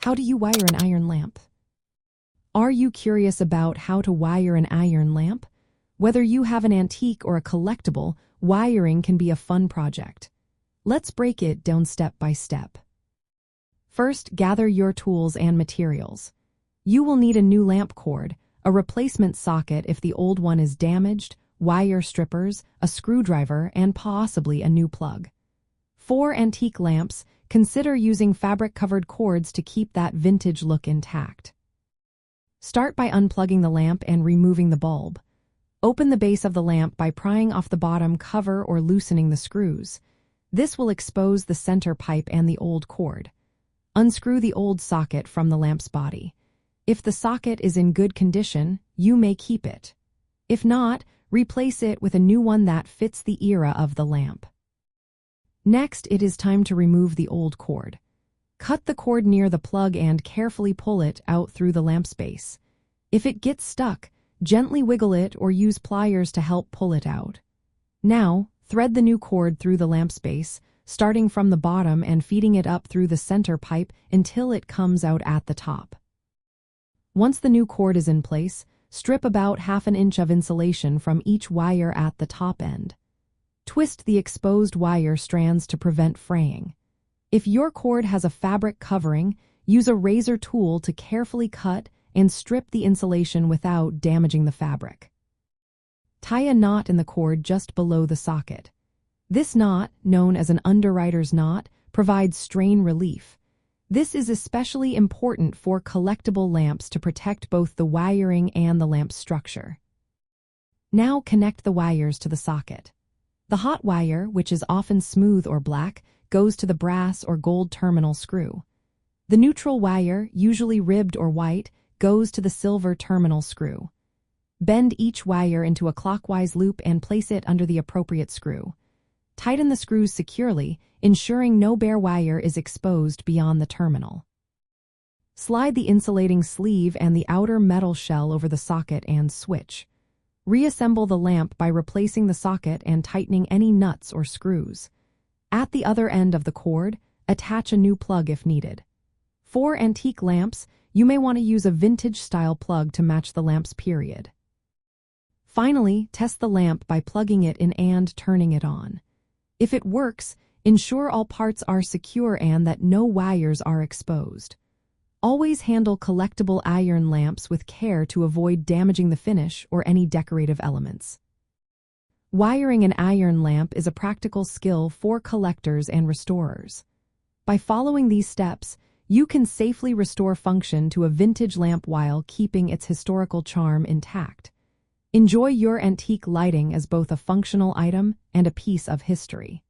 How do you wire an iron lamp? Are you curious about how to wire an iron lamp? Whether you have an antique or a collectible, wiring can be a fun project. Let's break it down step by step. First, gather your tools and materials. You will need a new lamp cord, a replacement socket if the old one is damaged, wire strippers, a screwdriver, and possibly a new plug. For antique lamps, consider using fabric-covered cords to keep that vintage look intact. Start by unplugging the lamp and removing the bulb. Open the base of the lamp by prying off the bottom cover or loosening the screws. This will expose the center pipe and the old cord. Unscrew the old socket from the lamp's body. If the socket is in good condition, you may keep it. If not, replace it with a new one that fits the era of the lamp. Next, it is time to remove the old cord. Cut the cord near the plug and carefully pull it out through the lamp's base. If it gets stuck, gently wiggle it or use pliers to help pull it out. Now, thread the new cord through the lamp's base, starting from the bottom and feeding it up through the center pipe until it comes out at the top. Once the new cord is in place, strip about 1/2 inch of insulation from each wire at the top end. Twist the exposed wire strands to prevent fraying. If your cord has a fabric covering, use a razor tool to carefully cut and strip the insulation without damaging the fabric. Tie a knot in the cord just below the socket. This knot, known as an underwriter's knot, provides strain relief. This is especially important for collectible lamps to protect both the wiring and the lamp's structure. Now connect the wires to the socket. The hot wire, which is often smooth or black, goes to the brass or gold terminal screw. The neutral wire, usually ribbed or white, goes to the silver terminal screw. Bend each wire into a clockwise loop and place it under the appropriate screw. Tighten the screws securely, ensuring no bare wire is exposed beyond the terminal. Slide the insulating sleeve and the outer metal shell over the socket and switch. Reassemble the lamp by replacing the socket and tightening any nuts or screws. At the other end of the cord, attach a new plug if needed. For antique lamps, you may want to use a vintage-style plug to match the lamp's period. Finally, test the lamp by plugging it in and turning it on. If it works, ensure all parts are secure and that no wires are exposed. Always handle collectible iron lamps with care to avoid damaging the finish or any decorative elements. Wiring an iron lamp is a practical skill for collectors and restorers. By following these steps, you can safely restore function to a vintage lamp while keeping its historical charm intact. Enjoy your antique lighting as both a functional item and a piece of history.